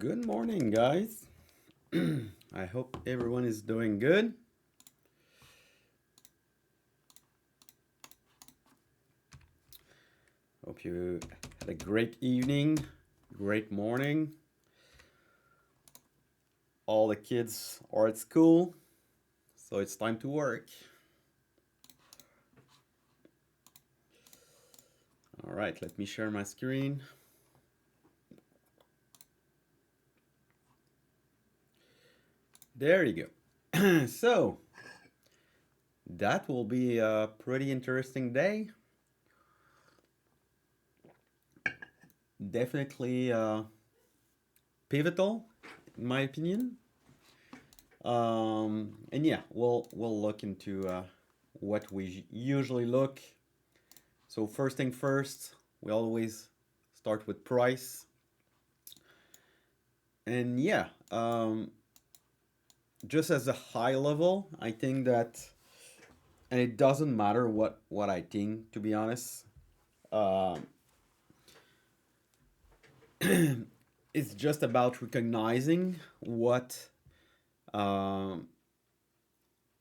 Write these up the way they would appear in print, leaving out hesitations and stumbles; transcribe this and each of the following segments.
Good morning, guys. I hope everyone is doing good. Hope you had a great evening, great morning. All the kids are at school, so it's time to work. All right, let me share my screen. There you go. So, that will be a pretty interesting day. Definitely pivotal, in my opinion. And yeah, we'll look into what we usually look. So first thing first, we always start with price. And yeah, just as a high level, I think that, and it doesn't matter what I think, to be honest. Um, it's just about recognizing um,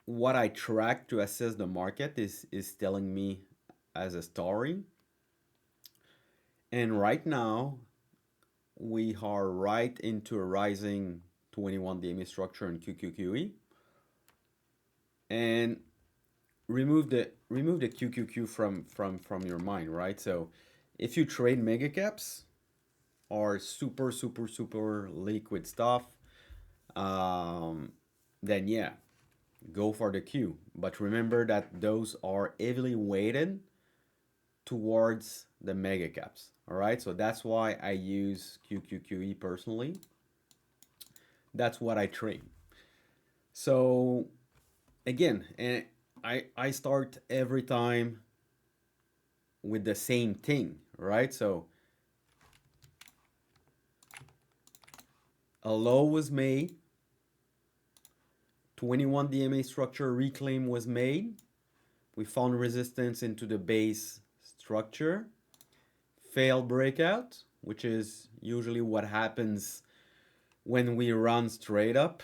what I track to assess the market is telling me as a story. And right now, we are right into a rising 21 DMA structure in QQQE. And remove the QQQ from your mind, right? So if you trade mega caps or super liquid stuff, um, then yeah, go for the Q. But remember that those are heavily weighted towards the mega caps. All right, so that's why I use QQQE personally. That's what I trade. So again, and I start every time with the same thing, right? So a low was made, 21 DMA structure reclaim was made. We found resistance into the base structure, failed breakout, which is usually what happens when we run straight up.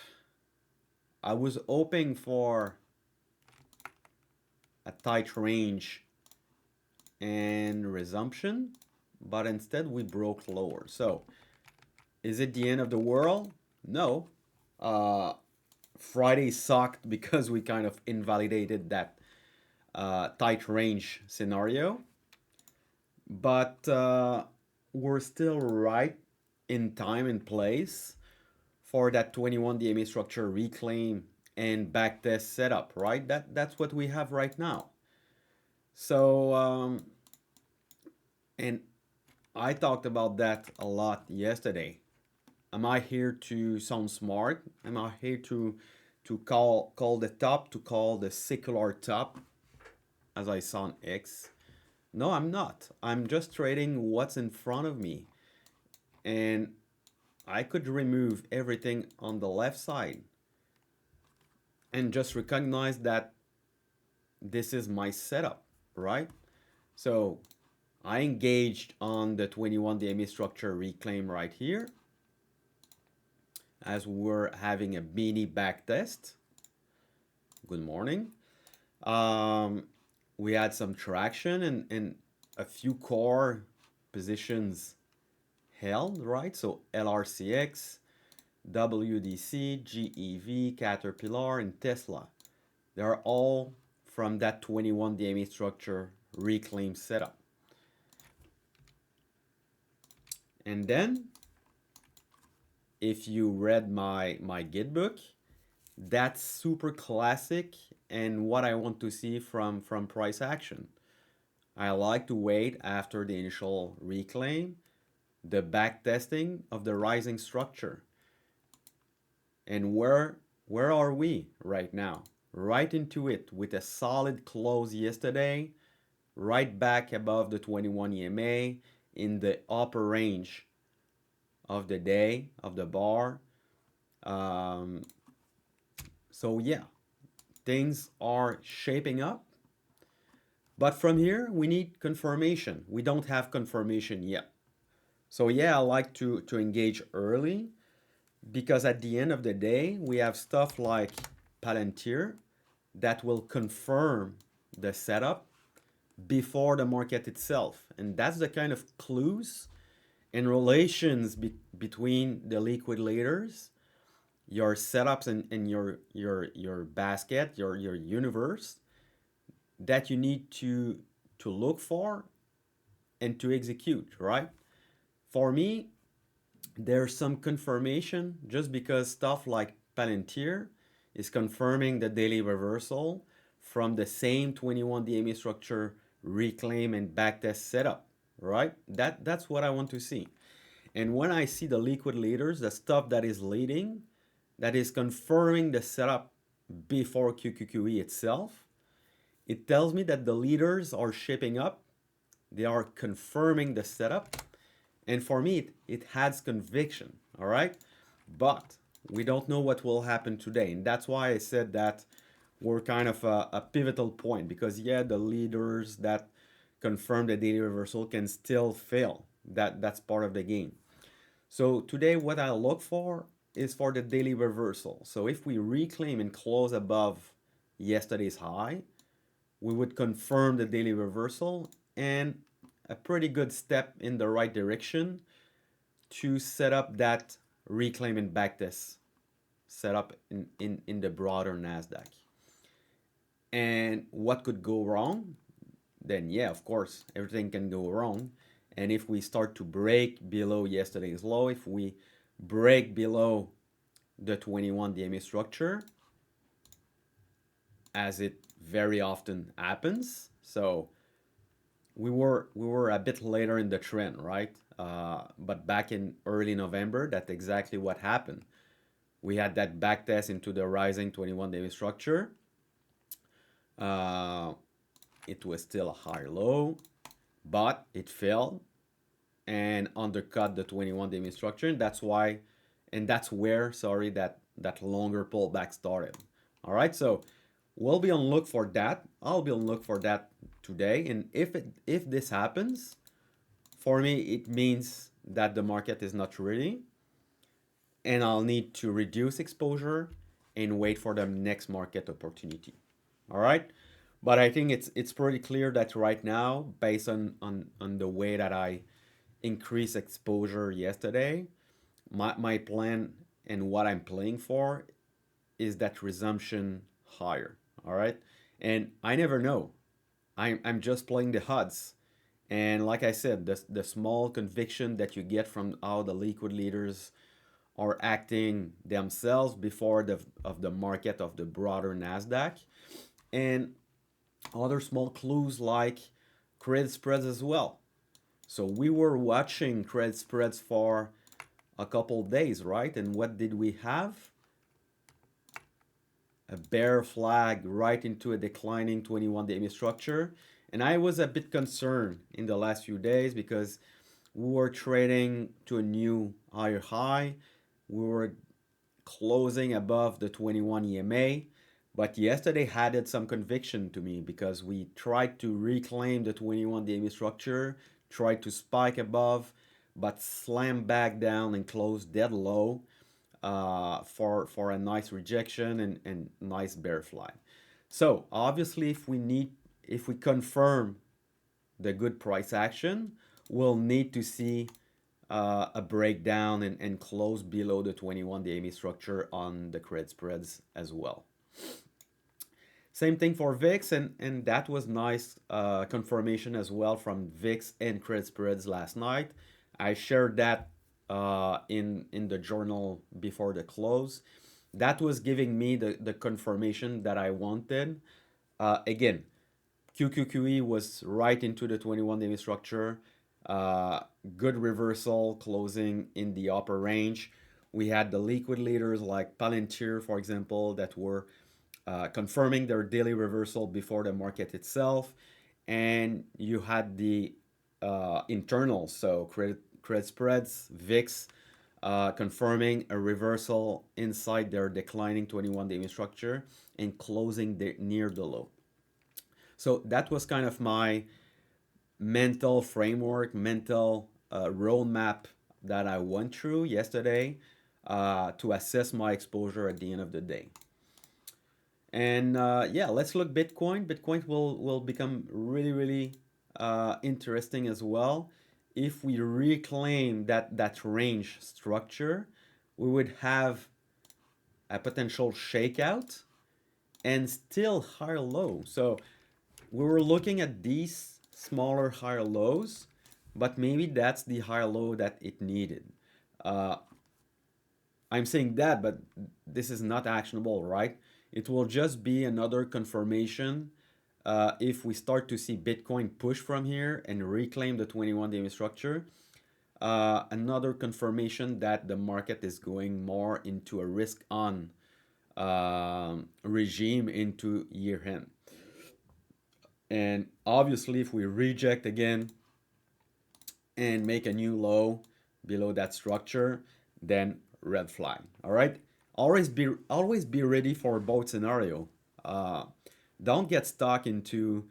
I was hoping for a tight range and resumption, but instead we broke lower. So is it the end of the world? No. Friday sucked because we kind of invalidated that tight range scenario. But we're still right in time and place for that 21 DMA structure reclaim and backtest setup, right? That's what we have right now. So, and I talked about that a lot yesterday. Am I here to sound smart? Am I here to call the top, to call the secular top, as I saw on X? No, I'm not. I'm just trading what's in front of me. And I could remove everything on the left side and just recognize that this is my setup, right? So I engaged on the 21 DMA structure reclaim right here as we're having a mini back test. Good morning. We had some traction and a few core positions held, right? So LRCX, WDC, GEV, Caterpillar, and Tesla. They're all from that 21 DMA structure reclaim setup. And then, if you read my Git book, that's super classic and what I want to see from price action. I like to wait after the initial reclaim, the back testing of the rising structure. And where are we right now? Right into it with a solid close yesterday, right back above the 21 EMA in the upper range of the day of the bar. Um, so yeah, things are shaping up. But from here, we need confirmation. We don't have confirmation yet. So yeah, I like to engage early. because at the end of the day, we have stuff like Palantir that will confirm the setup before the market itself. And that's the kind of clues and relations between the liquidators, your setups and your basket, your universe that you need to look for and to execute, right? For me, there's some confirmation just because stuff like Palantir is confirming the daily reversal from the same 21 DMA structure reclaim and backtest setup, right? That's what I want to see. And when I see the liquid leaders, the stuff that is leading, that is confirming the setup before QQQE itself, it tells me that the leaders are shaping up, they are confirming the setup, and for me, it adds conviction, all right? But we don't know what will happen today. And that's why I said that we're kind of a pivotal point because, yeah, the leaders that confirm the daily reversal can still fail. That's part of the game. So today, what I look for is for the daily reversal. So if we reclaim and close above yesterday's high, we would confirm the daily reversal and a pretty good step in the right direction to set up that reclaim and backtest setup in the broader NASDAQ. And what could go wrong? Then, yeah, of course, everything can go wrong. And if we start to break below yesterday's low, if we break below the 21 DMA structure, as it very often happens, so we were a bit later in the trend, right? But back in early November, that's exactly what happened. We had that back test into the rising 21-day structure. Uh, it was still a higher low, but it fell and undercut the 21-day structure. And that's why, and that's where, sorry, that longer pullback started. All right, so we'll be on look for that. I'll be on look for that today. And if this happens, for me, it means that the market is not ready and I'll need to reduce exposure and wait for the next market opportunity. All right. But I think it's pretty clear that right now, based on the way that I increased exposure yesterday, my plan and what I'm playing for is that resumption higher. All right. And I never know. I'm just playing the odds. And like I said, the small conviction that you get from how the liquid leaders are acting themselves before the market of the broader Nasdaq, and other small clues like credit spreads as well. So we were watching credit spreads for a couple days, right? And what did we have? A bear flag right into a declining 21 DMA structure. And I was a bit concerned in the last few days because we were trading to a new higher high. We were closing above the 21 EMA. But yesterday added some conviction to me because we tried to reclaim the 21 DMA structure, tried to spike above, but slammed back down and closed dead low for a nice rejection and nice bear flag. So obviously, if we confirm the good price action, we'll need to see a breakdown and close below the 21 DMA structure on the credit spreads as well. Same thing for VIX, and that was nice confirmation as well from VIX and credit spreads last night. I shared that in the journal before the close. That was giving me the confirmation that I wanted. Again, QQQE was right into the 21-day structure. Good reversal, closing in the upper range. We had the liquid leaders like Palantir, for example, that were confirming their daily reversal before the market itself. And you had the internals, so credit spreads, VIX, confirming a reversal inside their declining 21-day structure and closing near the low. So that was kind of my mental framework, mental roadmap that I went through yesterday. to assess my exposure at the end of the day. And yeah, let's look Bitcoin. Bitcoin will become really interesting as well. If we reclaim that range structure, we would have a potential shakeout and still higher low. So we were looking at these smaller higher lows, but maybe that's the higher low that it needed. Uh, I'm saying that, but this is not actionable, right? It will just be another confirmation if we start to see Bitcoin push from here and reclaim the 21-day structure. Another confirmation that the market is going more into a risk-on regime into year end. And obviously, if we reject again and make a new low below that structure, then red flag. All right. Always be ready for both scenario. Uh, don't get stuck into,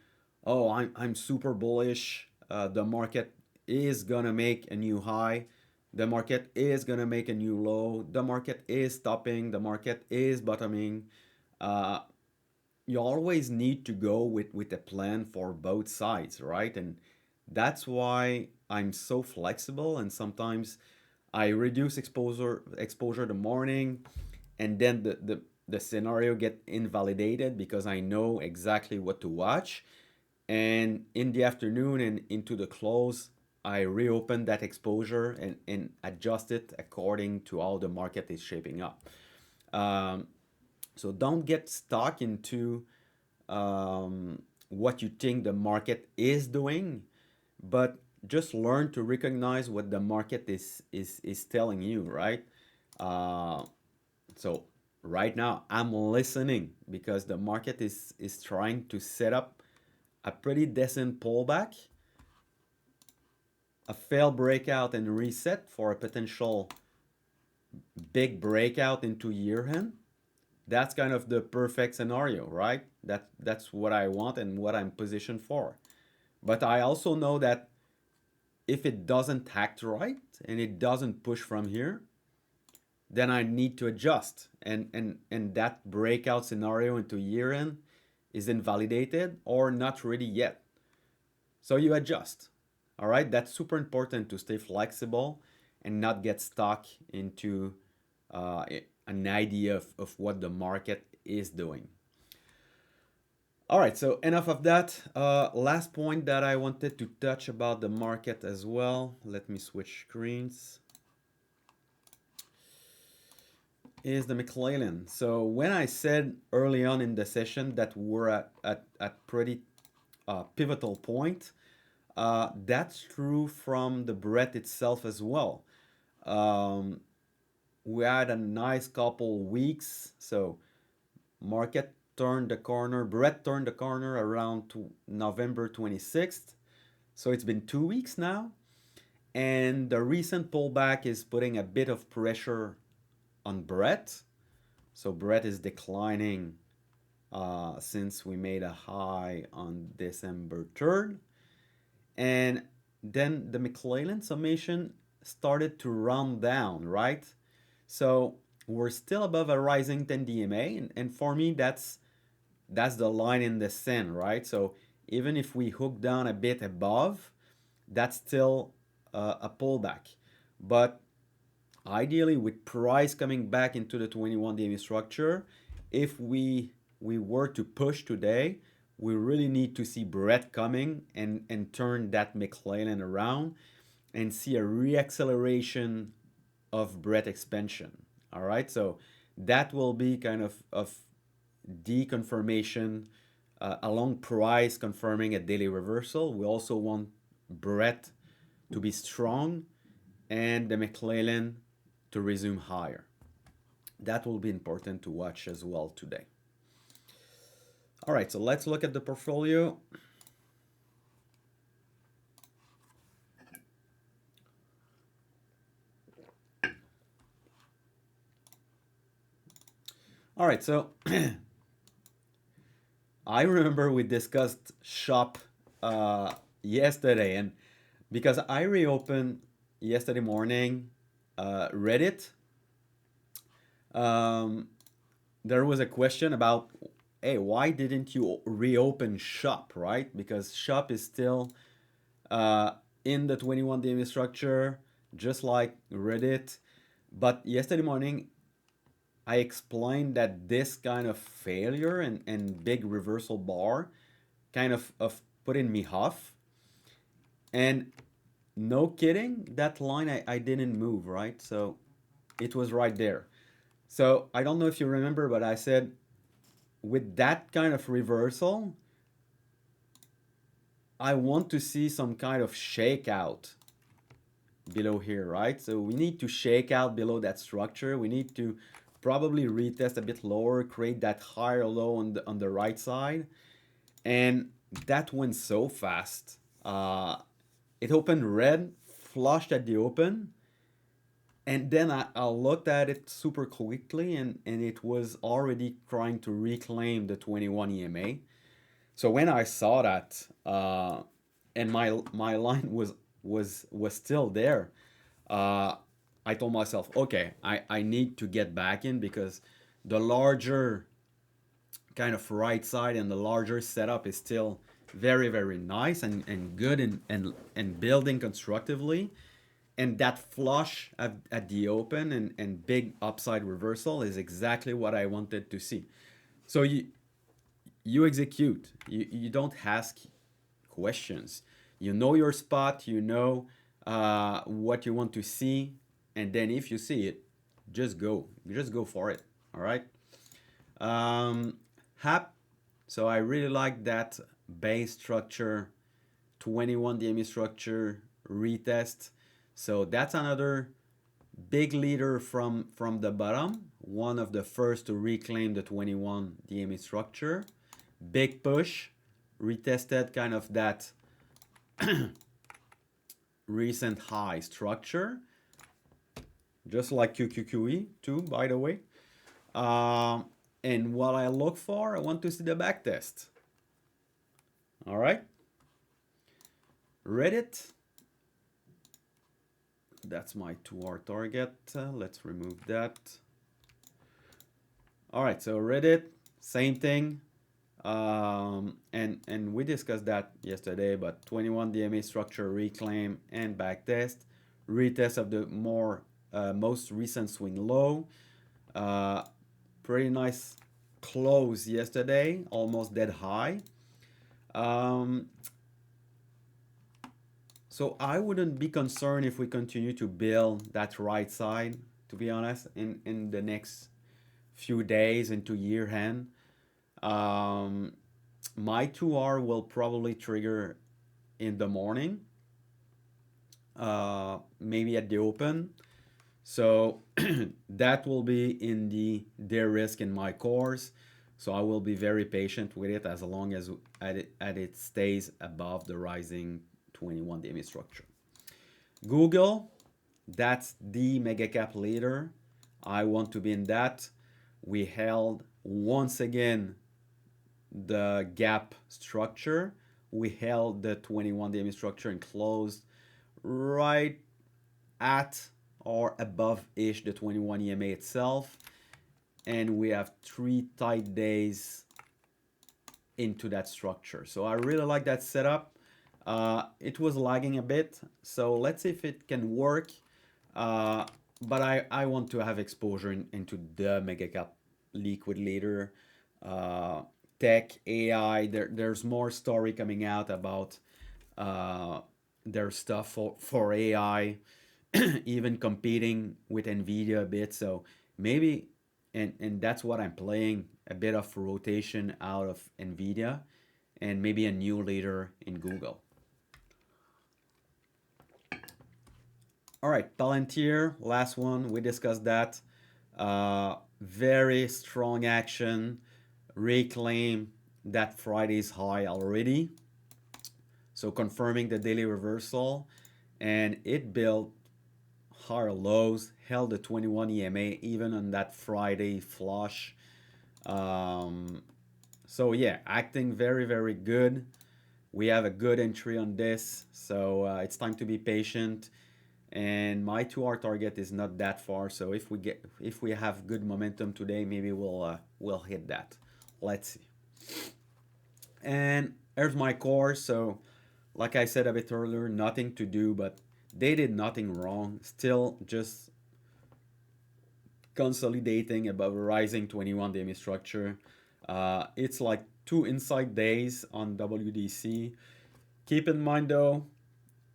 oh, I'm super bullish. The market is gonna make a new high. The market is gonna make a new low. The market is stopping. The market is bottoming. Uh, you always need to go with a plan for both sides, right? And that's why I'm so flexible, and sometimes I reduce exposure the morning, and then the scenario get invalidated because I know exactly what to watch. And in the afternoon and into the close, I reopen that exposure and adjust it according to how the market is shaping up. Um, so don't get stuck into what you think the market is doing, but just learn to recognize what the market is telling you, right? Uh, so right now I'm listening because the market is trying to set up a pretty decent pullback, a failed breakout and reset for a potential big breakout into year end. That's kind of the perfect scenario, right? That's what I want and what I'm positioned for. But I also know that if it doesn't act right and it doesn't push from here, then I need to adjust. And that breakout scenario into year end is invalidated or not ready yet. So you adjust. All right, that's super important to stay flexible and not get stuck into uh, an idea of what the market is doing. All right, so enough of that. Last point that I wanted to touch about the market as well. Let me switch screens. Is the McClellan. So when I said early on in the session that we're at pretty pivotal point, that's true from the breadth itself as well. Um, we had a nice couple weeks. So market turned the corner. Brett turned the corner around November 26th. So it's been 2 weeks now. And the recent pullback is putting a bit of pressure on Brett. So Brett is declining since we made a high on December 3rd. And then the McClellan summation started to run down, right? So we're still above a rising 10 DMA, and for me that's the line in the sand, right? So even if we hook down a bit above, that's still a pullback. But ideally, with price coming back into the 21-day structure, if we were to push today, we really need to see Brett coming and turn that McClellan around and see a reacceleration of Brett expansion. All right, so that will be kind of deconfirmation along price confirming a daily reversal. We also want Brett to be strong and the McClellan to resume higher. That will be important to watch as well today. All right, so let's look at the portfolio. All right, so I remember we discussed shop yesterday, and because I reopened yesterday morning Reddit, Um, there was a question about, hey, why didn't you reopen shop, right? Because shop is still uh, in the 21 DMA structure, just like Reddit. But yesterday morning, I explained that this kind of failure and big reversal bar kind of putting me off. And no kidding, that line I didn't move, right? So it was right there. So I don't know if you remember, but I said with that kind of reversal, I want to see some kind of shakeout below here, right? So we need to shake out below that structure. We need to probably retest a bit lower, create that higher low on the right side. And that went so fast. It opened red, flushed at the open, and then I looked at it super quickly, and it was already trying to reclaim the 21 EMA. So when I saw that, and my line was still there, uh, I told myself, okay, I need to get back in because the larger kind of right side and the larger setup is still very, very nice and good and building constructively. And that flush at the open and big upside reversal is exactly what I wanted to see. So you execute. You don't ask questions. You know your spot. You know what you want to see, and then if you see it, just go. Just go for it. All right. Um, Hap. So I really like that base structure, 21 DME structure retest. So that's another big leader from the bottom. One of the first to reclaim the 21 DME structure. Big push, retested kind of that recent high structure, just like QQQE too, by the way. Um, and what I look for, I want to see the back test. All right. Reddit. That's my 2-hour target. Let's remove that. All right, so Reddit, same thing. And we discussed that yesterday, but 21 DMA structure reclaim and backtest, retest of the most recent swing low. Uh, Pretty nice close yesterday, almost dead high. Um, so I wouldn't be concerned if we continue to build that right side, to be honest, in the next few days into year end. Um, my 2R will probably trigger in the morning, maybe at the open. So that will be in the their risk in my course. So I will be very patient with it as long as it stays above the rising 21 DMA structure. Google, that's the mega cap leader. I want to be in that. We held once again the gap structure. We held the 21 DMA structure and closed right at or above ish the 21 EMA itself. And we have 3 tight days into that structure. So I really like that setup. It was lagging a bit, so let's see if it can work. But I want to have exposure into the mega cap liquid leader, tech, AI. There's more story coming out about their stuff for AI, even competing with Nvidia a bit. So maybe, and that's what I'm playing, a bit of rotation out of Nvidia, and maybe a new leader in Google. All right, Palantir, last one. We discussed that. Very strong action, reclaim that Friday's high already. So confirming the daily reversal, and it built higher lows, held the 21 EMA even on that Friday flush. Um, so yeah, acting very, very good. We have a good entry on this, so it's time to be patient. and my 2-hour target is not that far. So if we have good momentum today, maybe we'll hit that. Let's see. And here's my core. So like I said a bit earlier, nothing to do, but they did nothing wrong. Still just consolidating above a rising 21 day structure. It's like 2 inside days on WDC. Keep in mind though,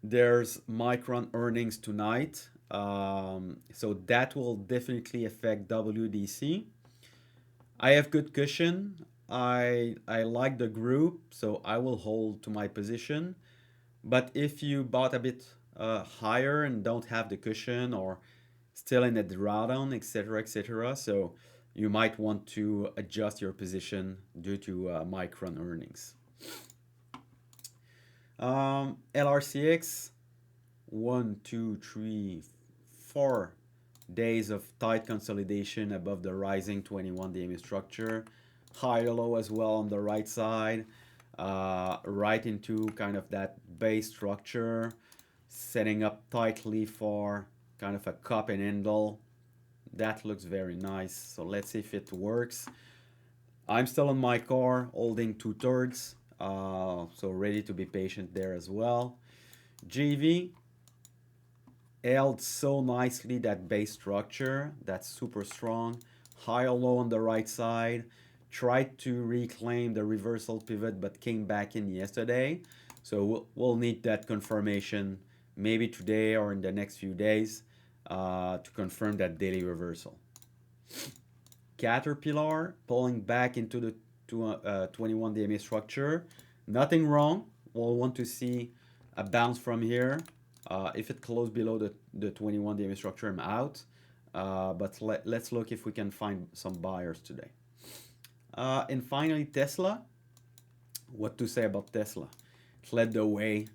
there's Micron earnings tonight. So that will definitely affect WDC. I have good cushion. I like the group, so I will hold to my position. But if you bought a bit higher and don't have the cushion or still in a drawdown, etc., so you might want to adjust your position due to Micron earnings. LRCX, 4 days of tight consolidation above the rising 21 day structure. High low as well on the right side. Right into kind of that base structure, setting up tightly for kind of a cup and handle. That looks very nice. So let's see if it works. I'm still on my car, holding 2/3, so ready to be patient there as well. GV held so nicely that base structure. That's super strong. High or low on the right side. Tried to reclaim the reversal pivot, but came back in yesterday. So we'll need that confirmation maybe today or in the next few days to confirm that daily reversal. Caterpillar pulling back into the 21 DMA structure. Nothing wrong. We'll want to see a bounce from here. If it closed below the 21 DMA structure, I'm out. But let's look if we can find some buyers today. And finally, Tesla. What to say about Tesla? It led the way.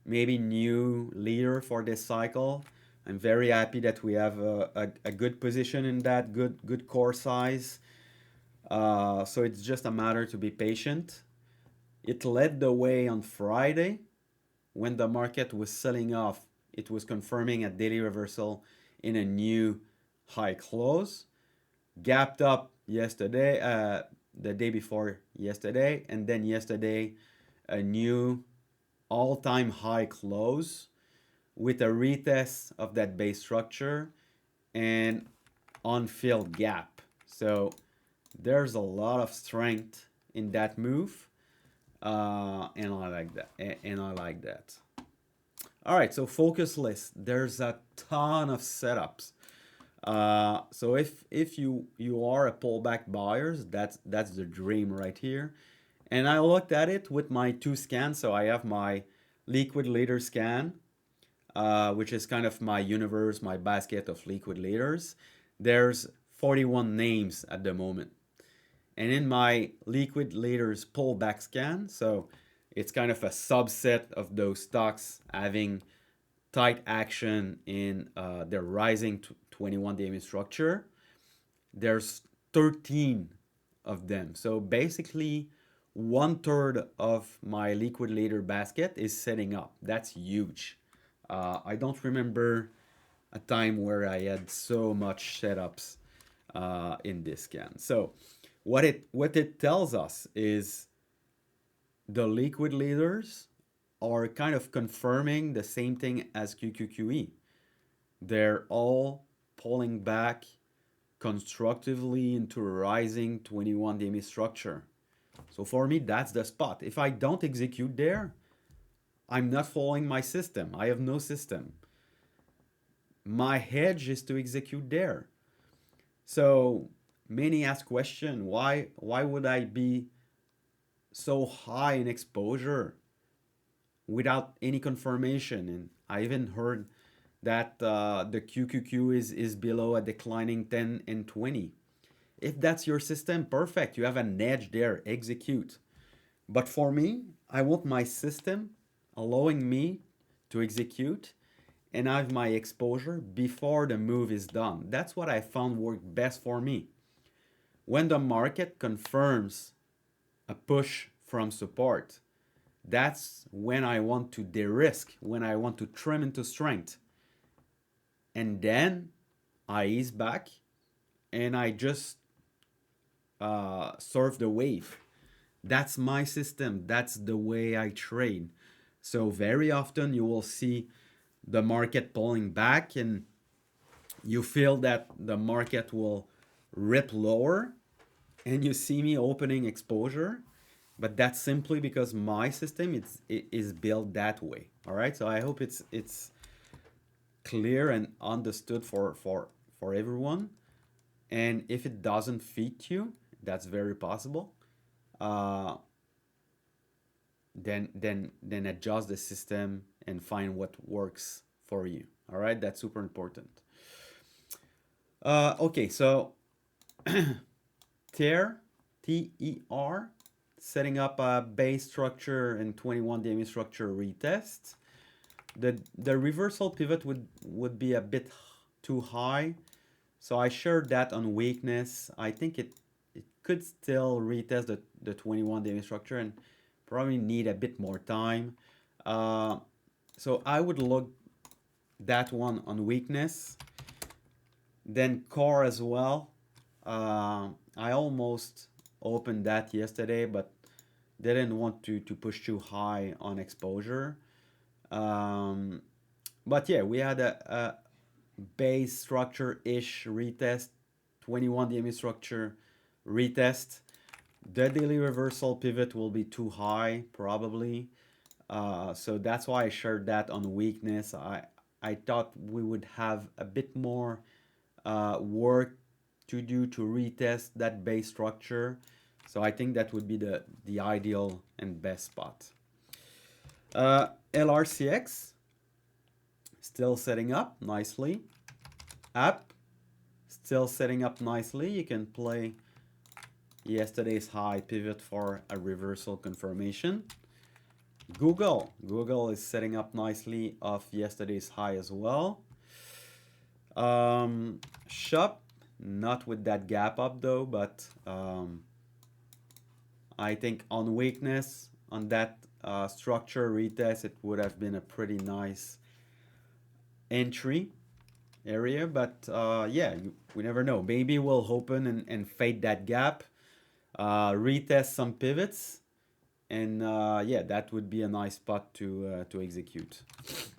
Maybe new leader for this cycle. I'm very happy that we have a good position in that, good core size. So it's just a matter to be patient. It led the way on Friday when the market was selling off. It was confirming a daily reversal in a new high close. Gapped up yesterday, the day before yesterday, and then yesterday a new all-time high close with a retest of that base structure and on-filled gap. So there's a lot of strength in that move, and I like that. And I like that. All right, so Focuslist. There's a ton of setups. So if you are a pullback buyers, that's the dream right here. And I looked at it with my 2 scans. So I have my liquid leader scan, which is kind of my universe, my basket of liquid leaders. There's 41 names at the moment. And in my liquid leaders pullback scan, so it's kind of a subset of those stocks having tight action in their rising 21 day structure. There's 13 of them. So basically, 1/3 of my liquid leader basket is setting up. That's huge. I don't remember a time where I had so much setups in this scan. So what it tells us is the liquid leaders are kind of confirming the same thing as QQQE. They're all pulling back constructively into a rising 21 day structure. So for me, that's the spot. If I don't execute there, I'm not following my system. I have no system. My hedge is to execute there. So many ask question, why would I be so high in exposure without any confirmation? And I even heard that the QQQ is below a declining 10 and 20. If that's your system, perfect. You have an edge there. Execute. But for me, I want my system allowing me to execute and have my exposure before the move is done. That's what I found worked best for me. When the market confirms a push from support, That's when I want to de-risk, when I want to trim into strength. And then I ease back and I just surf the wave. That's my system. That's the way I trade. So very often you will see the market pulling back and you feel that the market will rip lower and you see me opening exposure, but that's simply because my system is built that way. All right, so I hope it's clear and understood for everyone. And if it doesn't fit you, that's very possible. uh, then adjust the system and find what works for you. All right, that's super important. Okay, so TER, TER, setting up a base structure and 21 DME structure retest. The reversal pivot would be a bit too high, so I shared that on weakness. I think it could still retest the 21 DME structure and probably need a bit more time. Uh, so I would look that one on weakness. Then core as well. I almost opened that yesterday, but didn't want to push too high on exposure. Um, but yeah, we had a base structure-ish retest, 21 DME structure retest. The daily reversal pivot will be too high, probably. So that's why I shared that on weakness. I thought we would have a bit more work to do to retest that base structure. So I think that would be the ideal and best spot. LRCX still setting up nicely. App still setting up nicely. You can play yesterday's high pivot for a reversal confirmation. Google is setting up nicely off yesterday's high as well. Shop, not with that gap up though, but I think on weakness, on that structure retest, it would have been a pretty nice entry area. But yeah, we never know. Maybe we'll open and fade that gap, retest some pivots, and yeah, that would be a nice spot to execute.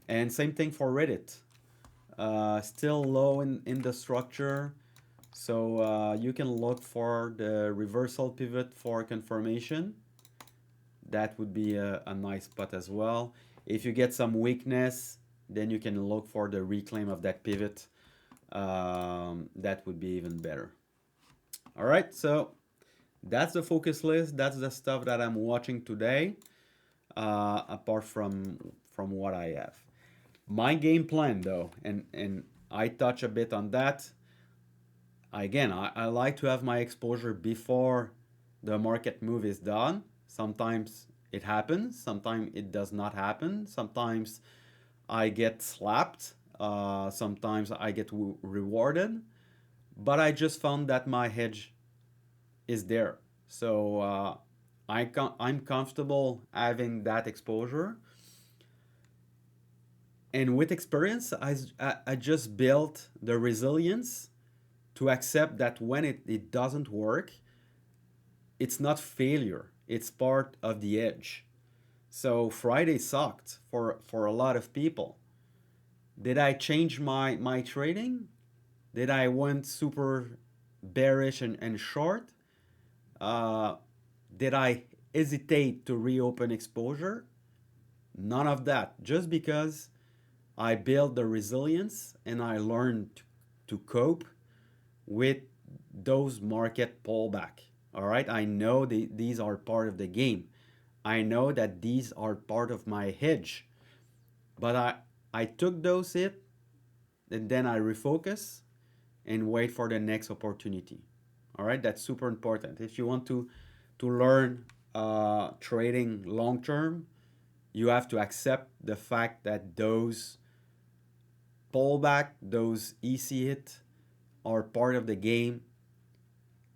And same thing for Reddit. Still low in the structure, so you can look for the reversal pivot for confirmation. That would be a nice spot as well. If you get some weakness, then you can look for the reclaim of that pivot. That would be even better. All right, so that's the focus list. That's the stuff that I'm watching today, apart from what I have. My game plan though, and I touch a bit on that. Again, I like to have my exposure before the market move is done. Sometimes it happens, sometimes it does not happen. Sometimes I get slapped, sometimes I get rewarded. But I just found that my hedge is there. So I'm comfortable having that exposure. And with experience, I just built the resilience to accept that when it doesn't work, it's not failure. It's part of the edge. So Friday sucked for a lot of people. Did I change my trading? Did I went super bearish and short? Uh, did I hesitate to reopen exposure? None of that. Just because I built the resilience and I learned to cope with those market pullback. All right, I know these are part of the game. I know that these are part of my hedge, but I took those hit and then I refocus and wait for the next opportunity. All right, that's super important. If you want to learn trading long term, you have to accept the fact that those pullback, those EC hit, are part of the game,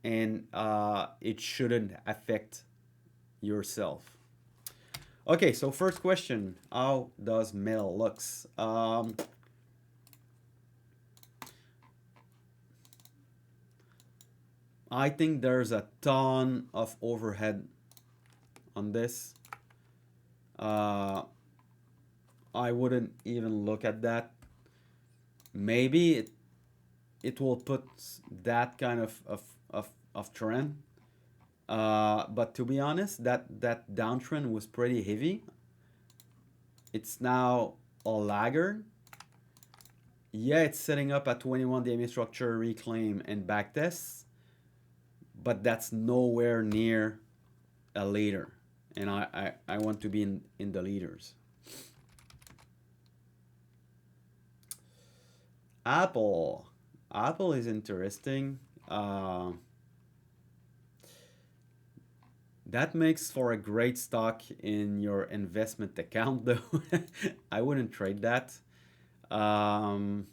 and it shouldn't affect yourself. Okay, so first question, how does metal looks? I think there's a ton of overhead on this. Uh, I wouldn't even look at that. Maybe it will put that kind of trend. But to be honest, that downtrend was pretty heavy. It's now a laggard. Yeah, it's setting up a 21 DMA structure reclaim and backtests, but that's nowhere near a leader. And I want to be in the leaders. Apple. Apple is interesting. That makes for a great stock in your investment account, though. I wouldn't trade that. Um,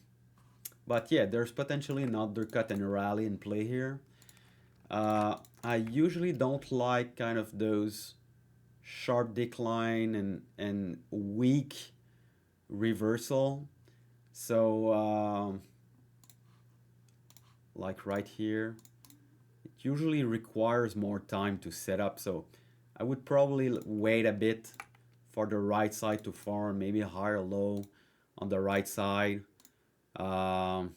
but yeah, there's potentially an undercut and a rally in play here. I usually don't like kind of those sharp decline and weak reversal. So, like right here, it usually requires more time to set up. So I would probably wait a bit for the right side to form, maybe a higher low on the right side. Um,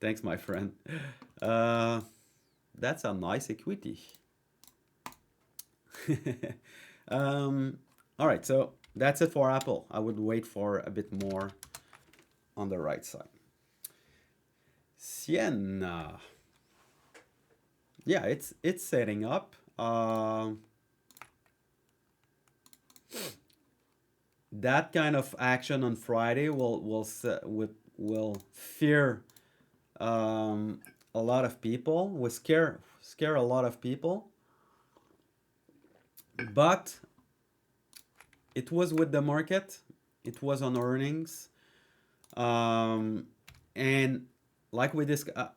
Thanks, my friend. Uh, that's a nice equity. um, all right, so that's it for Apple. I would wait for a bit more on the right side. Sienna. Yeah, it's setting up. That kind of action on Friday will fear um, a lot of people, will scare a lot of people. But it was with the market, it was on earnings, um, and like we discussed,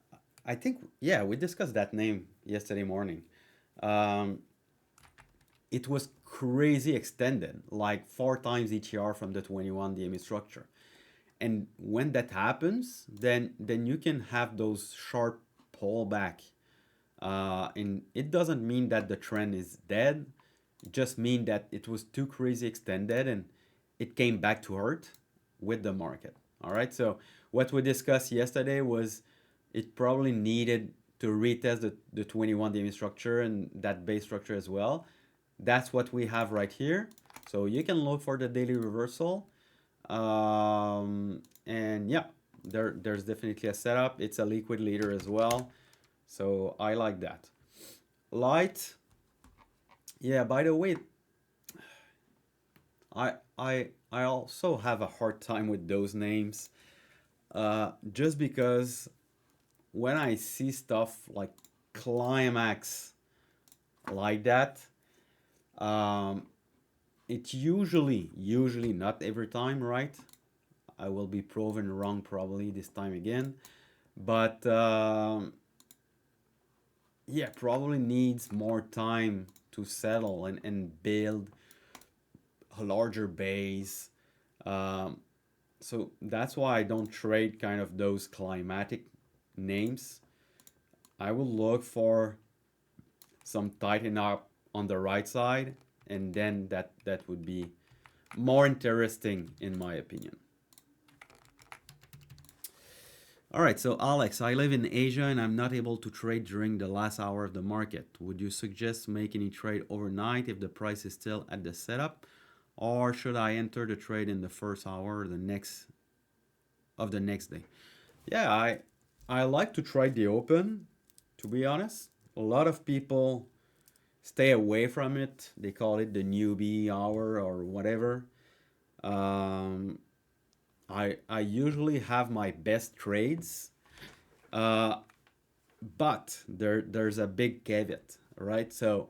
I think yeah we discussed that name yesterday morning. Um, it was crazy extended, like 4 times ETR from the 21 DMA structure. And when that happens, then you can have those sharp pullback. And it doesn't mean that the trend is dead. It just mean that it was too crazy extended and it came back to hurt with the market. All right. So what we discussed yesterday was it probably needed to retest the 21 DMA structure and that base structure as well. That's what we have right here. So you can look for the daily reversal. And yeah, there's definitely a setup. It's a liquid leader as well. So I like that. Light. Yeah, by the way, I also have a hard time with those names. Just because when I see stuff like climax like that, um, it usually not every time, right? I will be proven wrong probably this time again, but yeah, probably needs more time to settle and build a larger base. Um, so that's why I don't trade kind of those climatic names. I will look for some tighten up on the right side, and then that would be more interesting in my opinion. All right, so Alex, I live in Asia and I'm not able to trade during the last hour of the market. Would you suggest making a trade overnight if the price is still at the setup, or should I enter the trade in the first hour of the next day? Yeah, I like to trade the open, to be honest. A lot of people stay away from it. They call it the newbie hour or whatever. Um, I usually have my best trades, uh, but there's a big caveat, right? So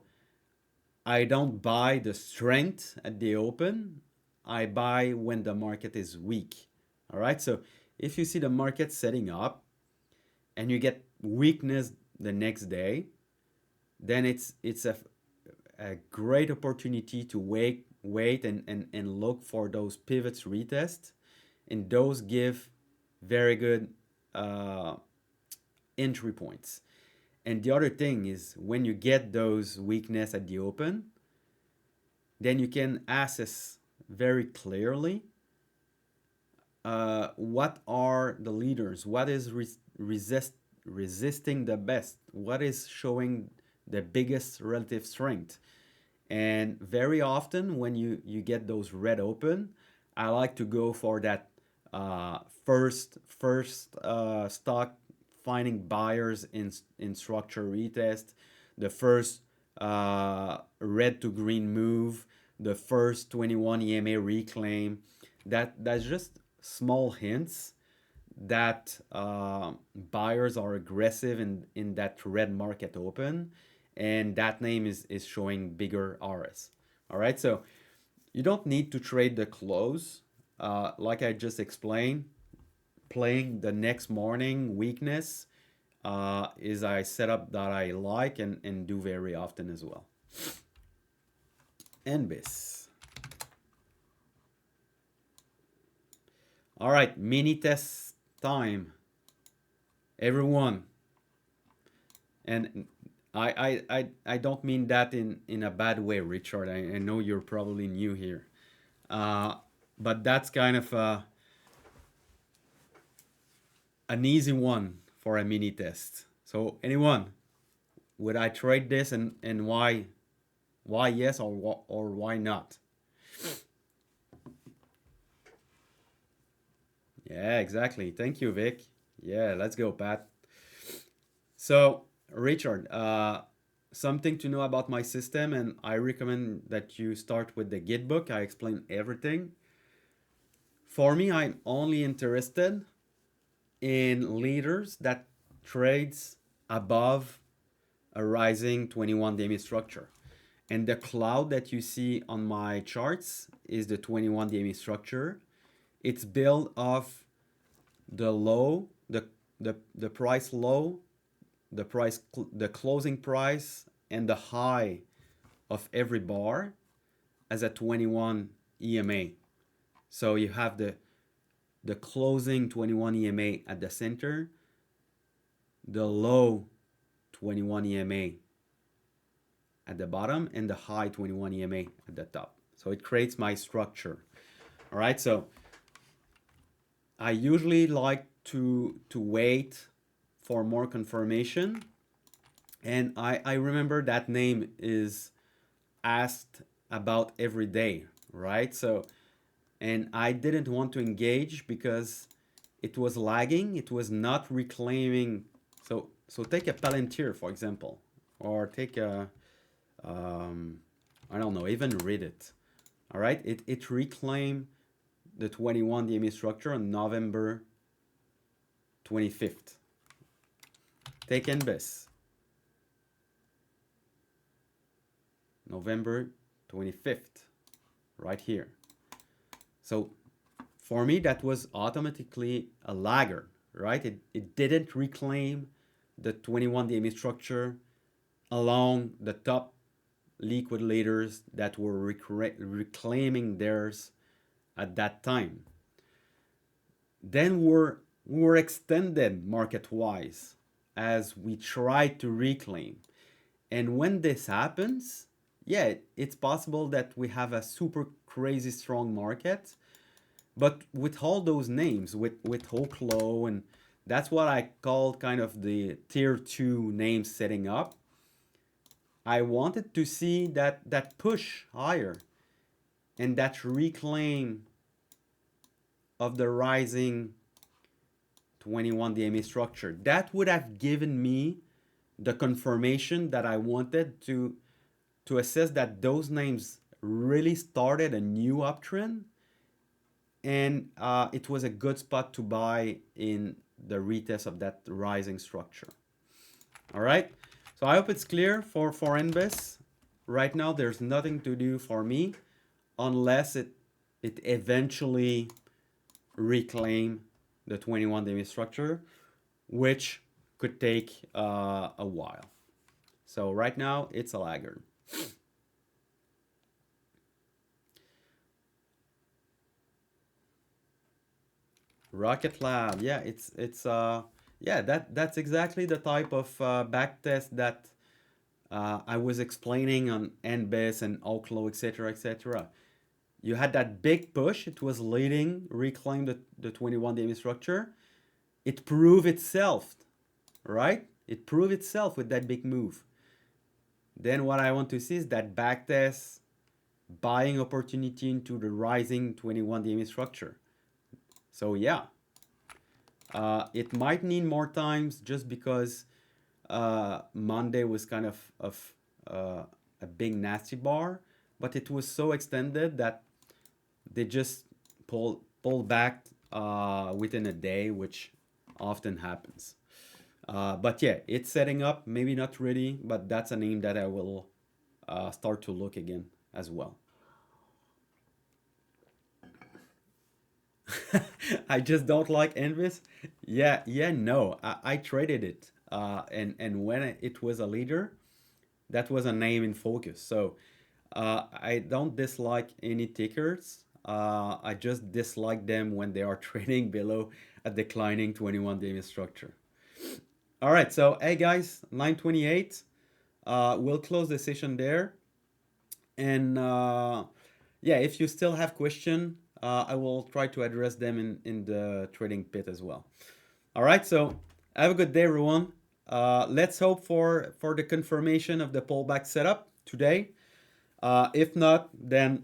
I don't buy the strength at the open. I buy when the market is weak. All right. So if you see the market setting up and you get weakness the next day, then it's a great opportunity to wait and look for those pivots retest, and those give very good uh, entry points. And the other thing is when you get those weakness at the open, then you can assess very clearly what are the leaders, what is resisting the best, what is showing the biggest relative strength. And very often when you get those red open, I like to go for that first stock finding buyers in structure retest, the first red to green move, the first 21 EMA reclaim. That's just small hints that buyers are aggressive in that red market open, and that name is showing bigger RS. All right, so you don't need to trade the close. Like I just explained, playing the next morning weakness is a setup that I like and do very often as well. NBIS. All right, mini test time, everyone. And I don't mean that in a bad way, Richard. I know you're probably new here. But that's kind of an easy one for a mini test. So anyone, would I trade this and why? Why yes or why not? Yeah, exactly. Thank you, Vic. Yeah, let's go, Pat. So, Richard, something to know about my system, and I recommend that you start with the Git book. I explain everything. For me, I'm only interested in leaders that trades above a rising 21 DMA structure. And the cloud that you see on my charts is the 21 DMA structure. It's built of the low, the price low, the closing price, and the high of every bar as a 21 EMA. So you have the closing 21 EMA at the center, the low 21 EMA at the bottom, and the high 21 EMA at the top. So it creates my structure. All right, so I usually like to wait for more confirmation. And I remember that name is asked about every day, right? So, and I didn't want to engage because it was lagging. It was not reclaiming. So take a Palantir, for example, or take a, I don't know, even Reddit. All right, it reclaimed the 21 DMA structure on November 25th. Take NBIS, November 25th, right here. So for me, that was automatically a laggard, right? It didn't reclaim the 21 DMA structure along the top liquid leaders that were reclaiming theirs at that time. Then we were extended market-wise as we tried to reclaim. And when this happens, yeah, it's possible that we have a super crazy strong market. But with all those names, with Oklo, and that's what I call kind of the tier 2 names setting up, I wanted to see that push higher and that reclaim of the rising 21 DMA structure. That would have given me the confirmation that I wanted to assess that those names really started a new uptrend, and it was a good spot to buy in the retest of that rising structure. All right, so I hope it's clear for NBIS. Right now, there's nothing to do for me unless it eventually reclaim the 21 DMA structure, which could take a while. So right now it's a laggard. Rocket Lab, yeah, it's yeah, that's exactly the type of back test that I was explaining on NBIS and Oklo, etc., etc. You had that big push. It was leading, reclaimed the 21 day structure. It proved itself, right? It proved itself with that big move. Then what I want to see is that backtest buying opportunity into the rising 21 day structure. So yeah, it might need more times just because Monday was kind of a big nasty bar, but it was so extended that they just pulled back within a day, which often happens. But yeah, it's setting up. Maybe not ready, but that's a name that I will start to look again as well. I just don't like Envis. Yeah, yeah, no. I traded it, and when it was a leader, that was a name in focus. So I don't dislike any tickers. I just dislike them when they are trading below a declining 21 day structure. All right, so hey guys, 9:28. We'll close the session there. And yeah, if you still have question, I will try to address them in the trading pit as well. All right, so have a good day, everyone. Let's hope for the confirmation of the pullback setup today. If not, then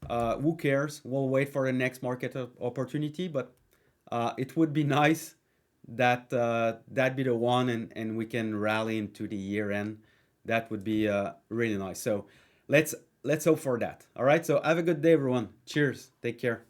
who cares? We'll wait for the next market opportunity. But it would be nice that that be the one, and we can rally into the year end. That would be really nice. So let's let's hope for that. All right. So have a good day, everyone. Cheers. Take care.